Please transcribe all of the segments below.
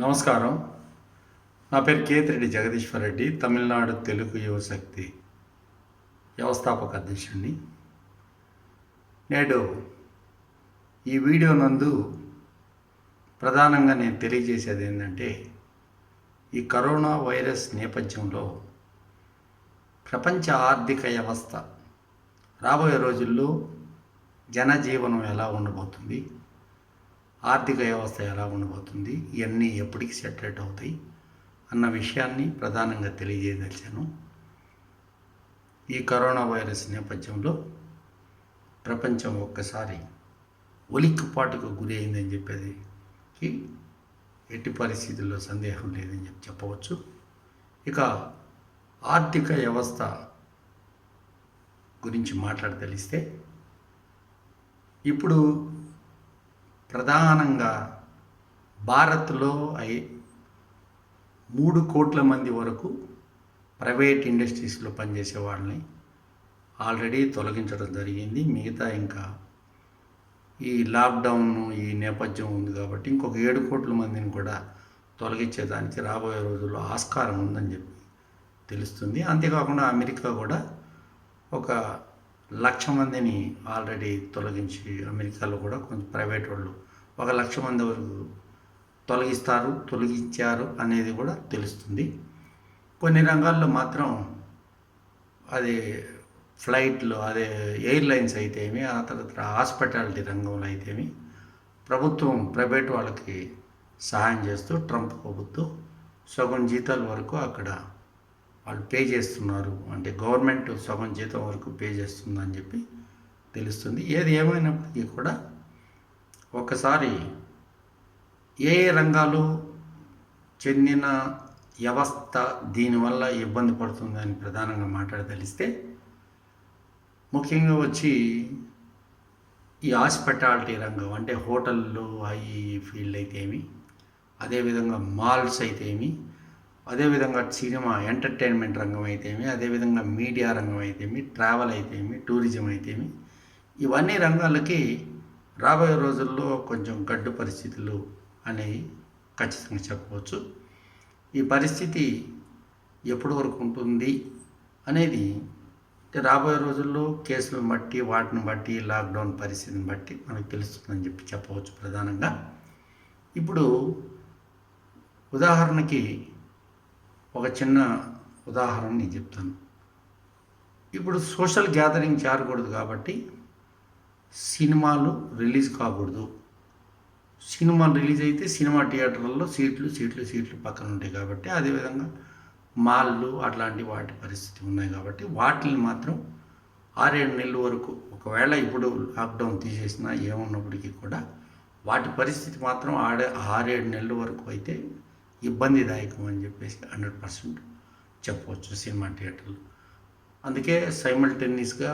నమస్కారం. నా పేరు కేతిరెడ్డి జగదీశ్వర్ రెడ్డి. తమిళనాడు తెలుగు యువశక్తి వ్యవస్థాపక అధ్యక్షుడిని. నేడు ఈ వీడియో నందు ప్రధానంగా నేను తెలియజేసేది ఏంటంటే, ఈ కరోనా వైరస్ నేపథ్యంలో ప్రపంచ ఆర్థిక వ్యవస్థ రాబోయే రోజుల్లో జనజీవనం ఎలా ఉండబోతుంది, ఆర్థిక వ్యవస్థ ఎలా ఉండబోతుంది, ఇవన్నీ ఎప్పటికి సెటరేట్ అవుతాయి అన్న విషయాన్ని ప్రధానంగా తెలియజేయదలిచాను. ఈ కరోనా వైరస్ నేపథ్యంలో ప్రపంచం ఒక్కసారి ఉలిక్కిపాటుకు గురి అయిందని చెప్పేదికి ఎట్టి పరిస్థితుల్లో సందేహం లేదని చెప్పవచ్చు. ఇక ఆర్థిక వ్యవస్థ గురించి మాట్లాడదలిస్తే, ఇప్పుడు ప్రధానంగా భారత్లో 3 కోట్ల మంది వరకు ప్రైవేట్ ఇండస్ట్రీస్లో పనిచేసే వాళ్ళని ఆల్రెడీ తొలగించడం జరిగింది. మిగతా ఇంకా ఈ లాక్డౌన్ ఈ నేపథ్యం ఉంది కాబట్టి ఇంకొక 7 కోట్ల మందిని కూడా తొలగించేదానికి రాబోయే రోజుల్లో ఆస్కారం ఉందని చెప్పి తెలుస్తుంది. అంతేకాకుండా అమెరికా కూడా ఒక 1,00,000 మందిని ఆల్రెడీ తొలగించి, అమెరికాలో కూడా కొంచెం ప్రైవేట్ వాళ్ళు 1,00,000 మంది వరకు తొలగించారు అనేది కూడా తెలుస్తుంది. కొన్ని రంగాల్లో మాత్రం అది ఫ్లైట్లో అదే ఎయిర్లైన్స్ అయితేమి, ఆ తర్వాత హాస్పిటాలిటీ రంగంలో అయితేమి ప్రభుత్వం ప్రైవేట్ వాళ్ళకి సహాయం చేస్తూ ట్రంప్ ప్రభుత్వం సగం జీతాల వరకు అక్కడ వాళ్ళు పే చేస్తున్నారు. అంటే గవర్నమెంట్ సగం జీతం వరకు పే చేస్తుందని చెప్పి తెలుస్తుంది. ఏది ఏమైనప్పటికీ కూడా ఒకసారి ఏ రంగాలు చెందిన వ్యవస్థ దీనివల్ల ఇబ్బంది పడుతుందని ప్రధానంగా మాట్లాడదలిస్తే, ముఖ్యంగా వచ్చి ఈ హాస్పిటాలిటీ రంగం, అంటే హోటళ్ళు ఈ ఫీల్డ్ అయితేమి, అదేవిధంగా మాల్స్ అయితేమి, అదేవిధంగా సినిమా ఎంటర్టైన్మెంట్ రంగం అయితేమి, అదేవిధంగా మీడియా రంగం అయితేమి, ట్రావెల్ అయితేమి, టూరిజం అయితేమి, ఇవన్నీ రంగాలకి రాబోయే రోజుల్లో కొంచెం గడ్డు పరిస్థితులు అనేవి ఖచ్చితంగా చెప్పవచ్చు. ఈ పరిస్థితి ఎప్పటి వరకు ఉంటుంది అనేది రాబోయే రోజుల్లో కేసులను బట్టి, వాటిని బట్టి, లాక్డౌన్ పరిస్థితిని బట్టి మనకు తెలుస్తుందని చెప్పవచ్చు. ప్రధానంగా ఇప్పుడు ఉదాహరణకి ఒక చిన్న ఉదాహరణ నేను చెప్తాను. ఇప్పుడు సోషల్ గ్యాదరింగ్ చేరకూడదు కాబట్టి సినిమాలు రిలీజ్ కాకూడదు. సినిమాలు రిలీజ్ అయితే సినిమా థియేటర్లలో సీట్లు పక్కన ఉంటాయి కాబట్టి, అదేవిధంగా మాల్లు అట్లాంటి వాటి పరిస్థితి ఉన్నాయి కాబట్టి వాటిని మాత్రం 6-7 నెలల వరకు, ఒకవేళ ఇప్పుడు లాక్డౌన్ తీసేసినా ఏమున్నప్పటికీ కూడా వాటి పరిస్థితి మాత్రం 6-7 నెలల వరకు అయితే ఇబ్బందిదాయకం అని చెప్పేసి 100% చెప్పవచ్చు సినిమా థియేటర్లు. అందుకే సైమల్టేనియస్గా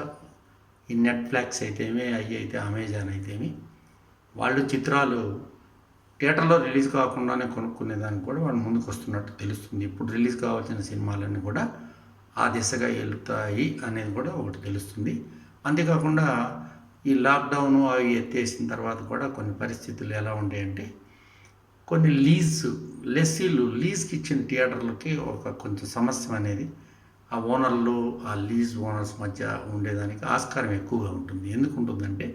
ఈ నెట్ఫ్లిక్స్ అయితేమి, అయితే అమెజాన్ అయితేమి, వాళ్ళు చిత్రాలు థియేటర్లో రిలీజ్ కాకుండానే కొనుక్కునేదానికి కూడా వాళ్ళు ముందుకు వస్తున్నట్టు తెలుస్తుంది. ఇప్పుడు రిలీజ్ కావాల్సిన సినిమాలన్నీ కూడా ఆ దిశగా వెళ్తాయి అనేది కూడా ఒకటి తెలుస్తుంది. అంతేకాకుండా ఈ లాక్డౌను అవి ఎత్తేసిన తర్వాత కూడా కొన్ని పరిస్థితులు ఎలా ఉంటాయంటే, కొన్ని లీజ్కి ఇచ్చిన థియేటర్లకి కొంచెం సమస్య అనేది ఆ ఓనర్లు, ఆ లీజ్ ఓనర్స్ మధ్య ఉండేదానికి ఆస్కారం ఎక్కువగా ఉంటుంది. ఎందుకు ఉంటుందంటే,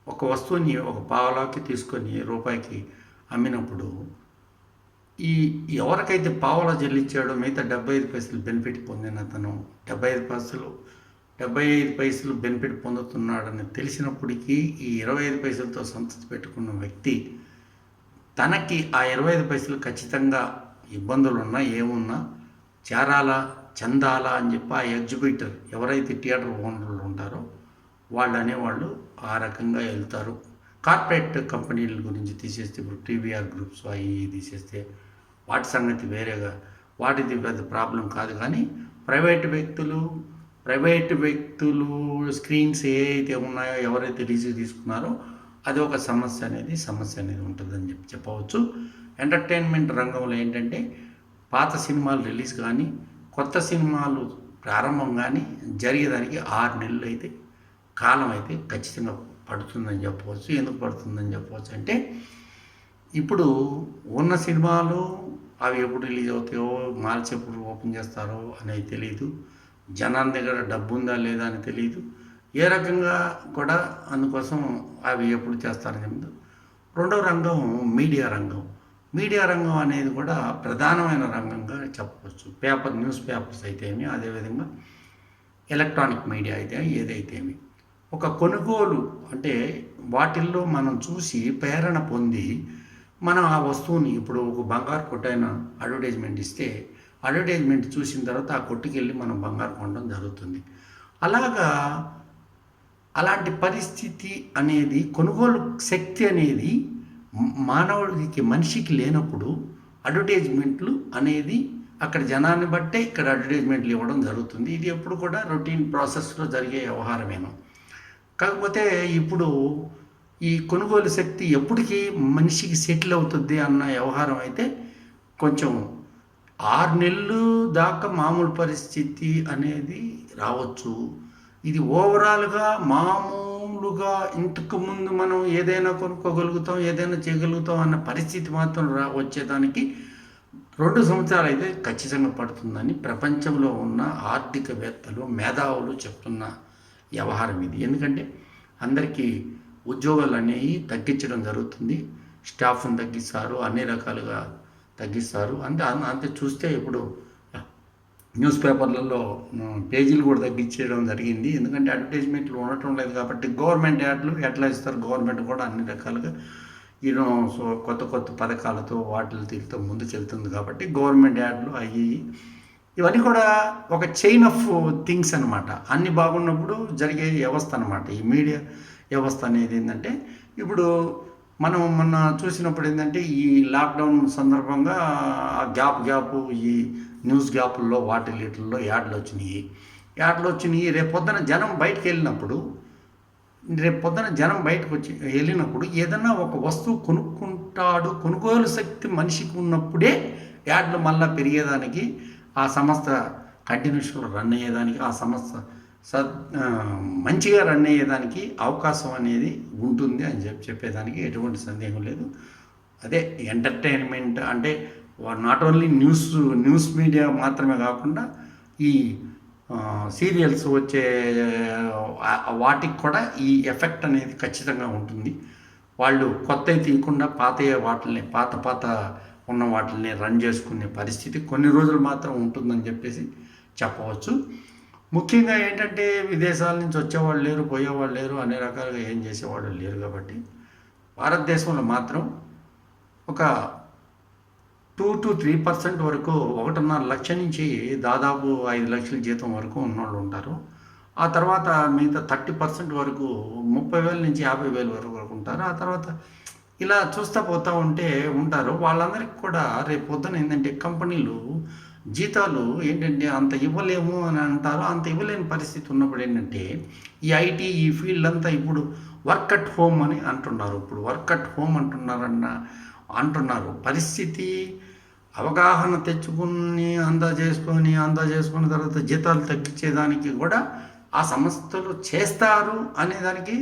ఒక వస్తువుని ఒక పావలాకి తీసుకొని రూపాయికి అమ్మినప్పుడు ఈ ఎవరికైతే పావలా చెల్లించాడో మిగతా 75 పైసలు బెనిఫిట్ పొందిన అతను 75 పైసలు బెనిఫిట్ పొందుతున్నాడని తెలిసినప్పటికీ ఈ 25 పైసలతో సంతృప్తి పెట్టుకున్న వ్యక్తి తనకి ఆ 25 పైసలు ఖచ్చితంగా ఇబ్బందులు ఉన్నా ఏమున్నా చెందాలా అని చెప్పి ఆ ఎగ్జిబిటర్ ఎవరైతే థియేటర్ ఓనర్లు ఉంటారో వాళ్ళు అనేవాళ్ళు ఆ రకంగా వెళ్తారు. కార్పొరేట్ కంపెనీల గురించి తీసేస్తే, ఇప్పుడు టీవీఆర్ గ్రూప్స్ అవి తీసేస్తే వాటి సంగతి వేరేగా, వాటిది పెద్ద ప్రాబ్లం కాదు. కానీ ప్రైవేటు వ్యక్తులు స్క్రీన్స్ ఏ అయితే ఉన్నాయో, ఎవరైతే లీజుకి తీసుకున్నారో అది ఒక సమస్య అనేది ఉంటుందని చెప్పవచ్చు. ఎంటర్టైన్మెంట్ రంగంలో ఏంటంటే, పాత సినిమాలు రిలీజ్ కానీ, కొత్త సినిమాలు ప్రారంభం కానీ జరిగేదానికి 6 నెలలు అయితే కాలం అయితే ఖచ్చితంగా పడుతుందని చెప్పవచ్చు. ఎందుకు పడుతుందని చెప్పవచ్చు అంటే, ఇప్పుడు ఉన్న సినిమాలు అవి ఎప్పుడు రిలీజ్ అవుతాయో, మార్చి ఎప్పుడు ఓపెన్ చేస్తారో అనేది తెలియదు. జనాల దగ్గర డబ్బు ఉందా లేదా అని తెలియదు. ఏ రకంగా కూడా అందుకోసం అవి ఎప్పుడు చేస్తారని చెప్పదు. రెండవ రంగం మీడియా రంగం. మీడియా రంగం అనేది కూడా ప్రధానమైన రంగంగా చెప్పవచ్చు. న్యూస్ పేపర్స్ అయితేమి, అదేవిధంగా ఎలక్ట్రానిక్ మీడియా అయితే ఏదైతేమి. ఒక కొనుగోలు అంటే వాటిల్లో మనం చూసి ప్రేరణ పొంది మనం ఆ వస్తువుని ఇప్పుడు ఒక బంగారు కొట్టైన అడ్వర్టైజ్మెంట్ ఇస్తే అడ్వర్టైజ్మెంట్ చూసిన తర్వాత ఆ కొట్టుకి వెళ్ళి మనం బంగారు కొనడం జరుగుతుంది. అలాగా అలాంటి పరిస్థితి అనేది కొనుగోలు శక్తి అనేది మానవుడికి మనిషికి లేనప్పుడు అడ్వర్టైజ్మెంట్లు అనేది అక్కడ జనాన్ని బట్టే ఇక్కడ అడ్వర్టైజ్మెంట్లు ఇవ్వడం జరుగుతుంది. ఇది ఎప్పుడు కూడా రొటీన్ ప్రాసెస్లో జరిగే వ్యవహారమేను. కాకపోతే ఇప్పుడు ఈ కొనుగోలు శక్తి ఎప్పటికీ మనిషికి సెటిల్ అవుతుంది అన్న వ్యవహారం అయితే కొంచెం 6 నెలలు దాకా మామూలు పరిస్థితి అనేది రావచ్చు. ఇది ఓవరాల్గా మామూలుగా ఇంతకు ముందు మనం ఏదైనా కొనుక్కోగలుగుతాం, ఏదైనా చేయగలుగుతాం అన్న పరిస్థితి మాత్రం వచ్చేదానికి 2 సంవత్సరాలు అయితే ఖచ్చితంగా పడుతుందని ప్రపంచంలో ఉన్న ఆర్థికవేత్తలు, మేధావులు చెప్తున్న వ్యవహారం ఇది. ఎందుకంటే అందరికీ ఉద్యోగాలు అనేవి తగ్గించడం జరుగుతుంది. స్టాఫ్ని తగ్గిస్తారు, అన్ని రకాలుగా తగ్గిస్తారు. అంతే చూస్తే ఇప్పుడు న్యూస్ పేపర్లలో పేజీలు కూడా తగ్గించడం జరిగింది. ఎందుకంటే అడ్వర్టైజ్మెంట్లు ఉండటం లేదు కాబట్టి గవర్నమెంట్ యాడ్లు ఎట్లా ఇస్తారు, గవర్నమెంట్ కూడా అన్ని రకాలుగా కొత్త కొత్త పథకాలతో వాటితో ముందుకెళ్తుంది కాబట్టి గవర్నమెంట్ యాడ్లు అయ్యి ఇవన్నీ కూడా ఒక చైన్ ఆఫ్ థింగ్స్ అనమాట. అన్నీ బాగున్నప్పుడు జరిగే వ్యవస్థ అనమాట. ఈ మీడియా వ్యవస్థ అనేది ఏంటంటే ఇప్పుడు మనం మొన్న చూసినప్పుడు ఏంటంటే ఈ లాక్డౌన్ సందర్భంగా గ్యాప్ ఈ న్యూస్ గ్యాపుల్లో వాటిల్లో యాడ్లు వచ్చినాయి. రేపు పొద్దున జనం బయటకు వెళ్ళినప్పుడు ఏదన్నా ఒక వస్తువు కొనుక్కుంటాడు, కొనుగోలు శక్తి మనిషికి ఉన్నప్పుడే యాడ్లు మళ్ళీ పెరిగేదానికి, ఆ సంస్థ కంటిన్యూషన్లో రన్ అయ్యేదానికి, ఆ సంస్థ మంచిగా రన్ అయ్యేదానికి అవకాశం అనేది ఉంటుంది అని చెప్పేదానికి ఎటువంటి సందేహం లేదు. అదే ఎంటర్టైన్మెంట్ అంటే నాట్ ఓన్లీ న్యూస్ మీడియా మాత్రమే కాకుండా ఈ సీరియల్స్ వచ్చే వాటికి కూడా ఈ ఎఫెక్ట్ అనేది ఖచ్చితంగా ఉంటుంది. వాళ్ళు కొత్తవి తీయకుండా పాత ఉన్న వాటిని రన్ చేసుకునే పరిస్థితి కొన్ని రోజులు మాత్రం ఉంటుందని చెప్పేసి చెప్పవచ్చు. ముఖ్యంగా ఏంటంటే విదేశాల నుంచి వచ్చేవాళ్ళు లేరు, పోయేవాళ్ళు లేరు, అన్ని రకాలుగా ఏం చేసేవాళ్ళు లేరు కాబట్టి భారతదేశంలో మాత్రం ఒక 2 to 3% వరకు 1.5 లక్షల నుంచి దాదాపు 5 లక్షల జీతం వరకు ఉన్నవాళ్ళు ఉంటారు. ఆ తర్వాత మిగతా 30% వరకు 30,000 నుంచి 50,000 వరకు ఉంటారు. ఆ తర్వాత ఇలా చూస్తూ పోతూ ఉంటారు. వాళ్ళందరికీ కూడా రేపు పొద్దున ఏంటంటే కంపెనీలు జీతాలు ఏంటంటే అంత ఇవ్వలేము అని అంటారు. అంత ఇవ్వలేని పరిస్థితి ఉన్నప్పుడు ఏంటంటే ఈ ఐటీ ఈ ఫీల్డ్ అంతా ఇప్పుడు వర్క్ అట్ హోమ్ అని అంటున్నారు. ఇప్పుడు వర్క్ అట్ హోమ్ అంటున్నారు. పరిస్థితి అవగాహన తెచ్చుకుని అందా చేసుకున్న తర్వాత జీతాలు తగ్గించేదానికి కూడా ఆ సంస్థలు చేస్తారు అనేదానికి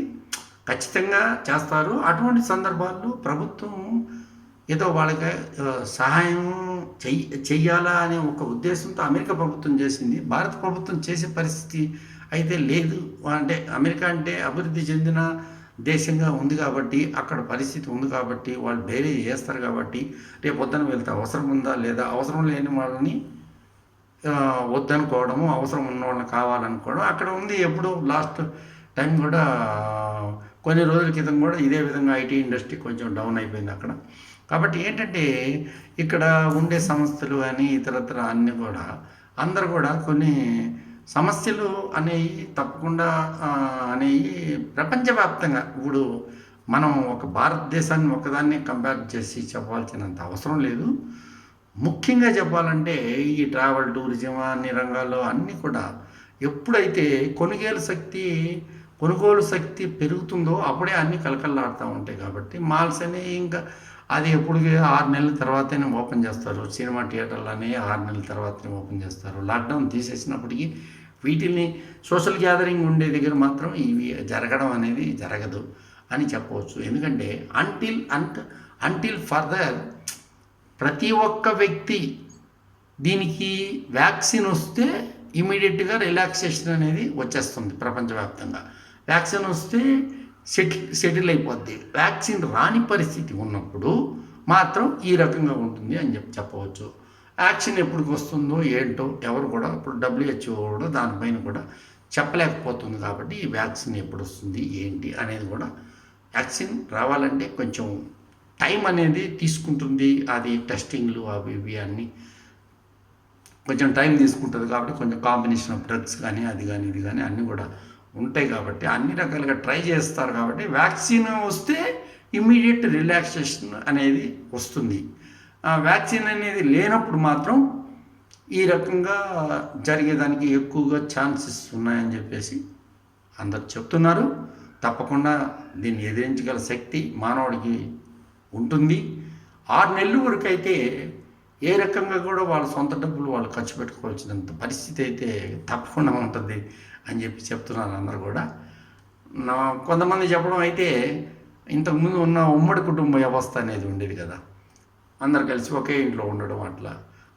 ఖచ్చితంగా చేస్తారు. అటువంటి సందర్భాల్లో ప్రభుత్వం ఏదో వాళ్ళకి సహాయం చెయ్యాలా అనే ఒక ఉద్దేశంతో అమెరికా ప్రభుత్వం చేసింది. భారత ప్రభుత్వం చేసే పరిస్థితి అయితే లేదు. అంటే అమెరికా అంటే అభివృద్ధి చెందిన దేశంగా ఉంది కాబట్టి అక్కడ పరిస్థితి ఉంది కాబట్టి వాళ్ళు డైలీ చేస్తారు కాబట్టి రేపు పొద్దున వెళ్తే అవసరం ఉందా లేదా, అవసరం లేని వాళ్ళని వద్దనుకోవడము, అవసరం ఉన్న వాళ్ళని కావాలనుకోవడం అక్కడ ఉంది. ఎప్పుడు లాస్ట్ టైం కూడా కొన్ని రోజుల క్రితం కూడా ఇదే విధంగా ఐటీ ఇండస్ట్రీ కొంచెం డౌన్ అయిపోయింది అక్కడ. కాబట్టి ఏంటంటే ఇక్కడ ఉండే సంస్థలు కానీ ఇతరత్ర అన్నీ కూడా అందరు కూడా కొన్ని సమస్యలు అనేవి తప్పకుండా అనేవి ప్రపంచవ్యాప్తంగా ఇప్పుడు మనం ఒక భారతదేశాన్ని ఒకదాన్ని కంపేర్ చేసి చెప్పాల్సినంత అవసరం లేదు. ముఖ్యంగా చెప్పాలంటే ఈ ట్రావెల్ టూరిజం అన్ని రంగాల్లో అన్నీ కూడా ఎప్పుడైతే కొనుగోలు శక్తి పెరుగుతుందో అప్పుడే అన్నీ కలకల్లాడుతూ ఉంటాయి. కాబట్టి మాల్స్ అనేవి ఇంకా అది ఎప్పుడు 6 నెలల తర్వాతనే ఓపెన్ చేస్తారు. సినిమా థియేటర్లు అనేవి 6 నెలల తర్వాతనే ఓపెన్ చేస్తారు. లాక్డౌన్ తీసేసినప్పటికీ వీటిని సోషల్ గ్యాదరింగ్ ఉండే దగ్గర మాత్రం ఇవి జరగడం అనేది జరగదు అని చెప్పవచ్చు. ఎందుకంటే అంటిల్ ఫర్దర్ ప్రతి ఒక్క వ్యక్తి దీనికి వ్యాక్సిన్ వస్తే ఇమీడియట్గా రిలాక్సేషన్ అనేది వచ్చేస్తుంది ప్రపంచవ్యాప్తంగా. వ్యాక్సిన్ వస్తే సెటిల్ అయిపోద్ది. వ్యాక్సిన్ రాని పరిస్థితి ఉన్నప్పుడు మాత్రం ఈ రకంగా ఉంటుంది అని చెప్పవచ్చు. వ్యాక్సిన్ ఎప్పటికి వస్తుందో ఏంటో ఎవరు కూడా ఇప్పుడు WHO కూడా దానిపైన కూడా చెప్పలేకపోతుంది. కాబట్టి ఈ వ్యాక్సిన్ ఎప్పుడు వస్తుంది ఏంటి అనేది కూడా, వ్యాక్సిన్ రావాలంటే కొంచెం టైం అనేది తీసుకుంటుంది. అది టెస్టింగ్లు అవి ఇవి అన్నీ కొంచెం టైం తీసుకుంటుంది. కాబట్టి కొంచెం కాంబినేషన్ ఆఫ్ డ్రగ్స్ కానీ అది కానీ ఇది కానీ అన్నీ కూడా ఉంటాయి. కాబట్టి అన్ని రకాలుగా ట్రై చేస్తారు. కాబట్టి వ్యాక్సిన్ వస్తే ఇమ్మీడియట్ రిలాక్సేషన్ అనేది వస్తుంది. వ్యాక్సిన్ అనేది లేనప్పుడు మాత్రం ఈ రకంగా జరిగేదానికి ఎక్కువగా ఛాన్సెస్ ఉన్నాయని చెప్పేసి అందరు చెప్తున్నారు. తప్పకుండా దీన్ని ఎదిరించగల శక్తి మానవుడికి ఉంటుంది. 6 నెలల వరకు అయితే ఏ రకంగా కూడా వాళ్ళ సొంత డబ్బులు వాళ్ళు ఖర్చు పెట్టుకోవాల్సినంత పరిస్థితి అయితే తప్పకుండా ఉంటుంది అని చెప్పి చెప్తున్నారు అందరు కూడా. కొంతమంది చెప్పడం అయితే ఇంతకుముందు ఉన్న ఉమ్మడి కుటుంబ వ్యవస్థ అనేది ఉండేది కదా, అందరు కలిసి ఒకే ఇంట్లో ఉండడం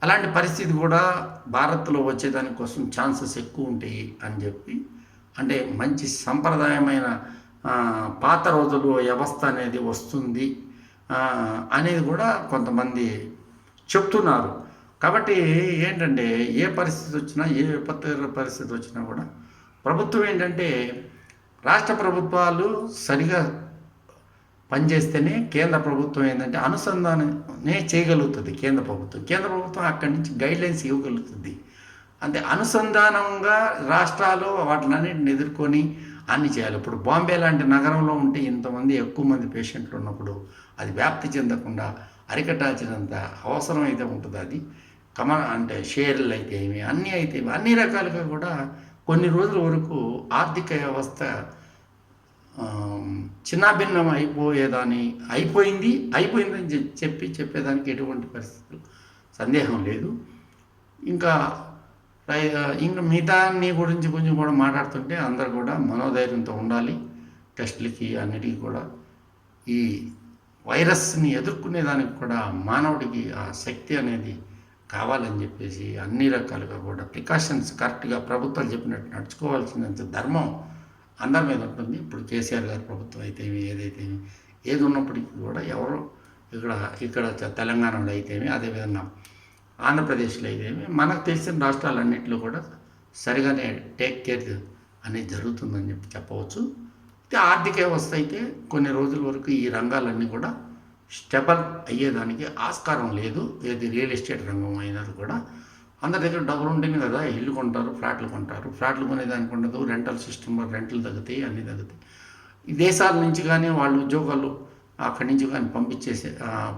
అలాంటి పరిస్థితి కూడా భారత్లో వచ్చేదానికోసం ఛాన్సెస్ ఎక్కువ ఉంటాయి అని చెప్పి, అంటే మంచి సంప్రదాయమైన పాత రోజులు వ్యవస్థ అనేది వస్తుంది అనేది కూడా కొంతమంది చెప్తున్నారు. కాబట్టి ఏంటంటే ఏ పరిస్థితి వచ్చినా, ఏ విపత్కర పరిస్థితి వచ్చినా కూడా ప్రభుత్వం ఏంటంటే రాష్ట్ర ప్రభుత్వాలు సరిగా పనిచేస్తేనే కేంద్ర ప్రభుత్వం ఏంటంటే అనుసంధానమే చేయగలుగుతుంది. కేంద్ర ప్రభుత్వం అక్కడి నుంచి గైడ్లైన్స్ ఇవ్వగలుగుతుంది. అంటే అనుసంధానంగా రాష్ట్రాలు వాటినన్నింటిని ఎదుర్కొని అన్ని చేయాలి. ఇప్పుడు బాంబే లాంటి నగరంలో ఉంటే ఇంతమంది ఎక్కువ మంది పేషెంట్లు ఉన్నప్పుడు అది వ్యాప్తి చెందకుండా అరికట్టాల్సినంత అవసరం అయితే ఉంటుంది. అది అంటే షేర్లు అయితే ఏమి అన్నీ అయితే అన్ని రకాలుగా కూడా కొన్ని రోజుల వరకు ఆర్థిక వ్యవస్థ చిన్నాభిన్నం అయిపోయిందని చెప్పేదానికి ఎటువంటి పరిస్థితులు సందేహం లేదు. ఇంకా మిగతా నీ గురించి కొంచెం కూడా మాట్లాడుతుంటే అందరు కూడా మనోధైర్యంతో ఉండాలి. టెస్టులకి అన్నిటికీ కూడా ఈ వైరస్ని ఎదుర్కొనేదానికి కూడా మానవుడికి ఆ శక్తి అనేది కావాలని చెప్పేసి అన్ని రకాలుగా కూడా ప్రికాషన్స్ కరెక్ట్గా ప్రభుత్వాలు చెప్పినట్టు నడుచుకోవాల్సినంత ధర్మం అందరి మీద ఉంటుంది. ఇప్పుడు కేసీఆర్ గారి ప్రభుత్వం అయితేమి ఏది ఉన్నప్పటికీ కూడా ఎవరు ఇక్కడ తెలంగాణలో అయితేమి, అదేవిధంగా ఆంధ్రప్రదేశ్లో అయితేమి, మనకు తెలిసిన రాష్ట్రాలన్నింటిలో కూడా సరిగానే టేక్ కేర్ అనేది జరుగుతుందని చెప్పవచ్చు. అయితే ఆర్థిక వ్యవస్థ అయితే కొన్ని రోజుల వరకు ఈ రంగాలన్నీ కూడా స్టెబల్ అయ్యేదానికి ఆస్కారం లేదు. ఏది రియల్ ఎస్టేట్ రంగం అయినది కూడా అందరి దగ్గర డబ్బులు ఉంటేనే కదా ఇల్లు కొంటారు, ఫ్లాట్లు కొంటారు. ఫ్లాట్లు కొనేదానికి ఉండదు, రెంటల్ సిస్టమ్ రెంట్లు తగ్గుతాయి, అన్నీ తగ్గుతాయి. ఈ దేశాల నుంచి కానీ వాళ్ళు ఉద్యోగాలు అక్కడి నుంచి కానీ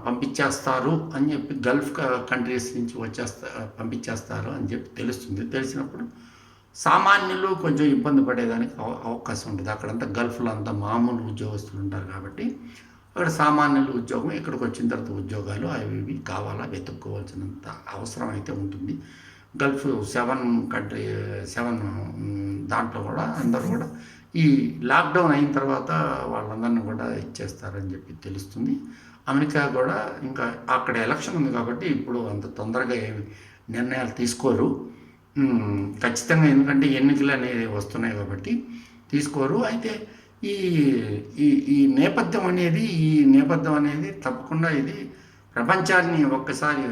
పంపించేస్తారు అని చెప్పి గల్ఫ్ కంట్రీస్ నుంచి పంపించేస్తారు అని చెప్పి తెలుస్తుంది. తెలిసినప్పుడు సామాన్యులు కొంచెం ఇబ్బంది పడేదానికి అవకాశం ఉంటుంది. అక్కడంతా గల్ఫ్లో అంతా మామూలు ఉద్యోగస్తులు ఉంటారు. కాబట్టి అక్కడ సామాన్యులు ఉద్యోగం, ఇక్కడికి వచ్చిన తర్వాత ఉద్యోగాలు అవి ఇవి కావాలా వెతుక్కోవాల్సినంత అవసరం అయితే ఉంటుంది. గల్ఫ్ 7 దాంట్లో కూడా అందరూ కూడా ఈ లాక్డౌన్ అయిన తర్వాత వాళ్ళందరినీ కూడా ఇచ్చేస్తారని చెప్పి తెలుస్తుంది. అమెరికా కూడా ఇంకా అక్కడ ఎలక్షన్ ఉంది కాబట్టి ఇప్పుడు అంత తొందరగా ఏమి నిర్ణయాలు తీసుకోరు ఖచ్చితంగా, ఎందుకంటే ఎన్నికలు అనేవి వస్తున్నాయి కాబట్టి తీసుకోరు. అయితే ఈ నేపథ్యం అనేది తప్పకుండా ఇది ప్రపంచాన్ని ఒక్కసారి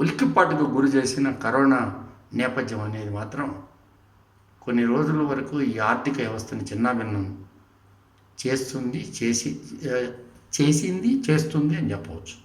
ఉలిక్కిపాటుకు గురి చేసిన కరోనా నేపథ్యం అనేది మాత్రం కొన్ని రోజుల వరకు ఈ ఆర్థిక వ్యవస్థని చిన్నాభిన్నం చేస్తుంది అని చెప్పవచ్చు.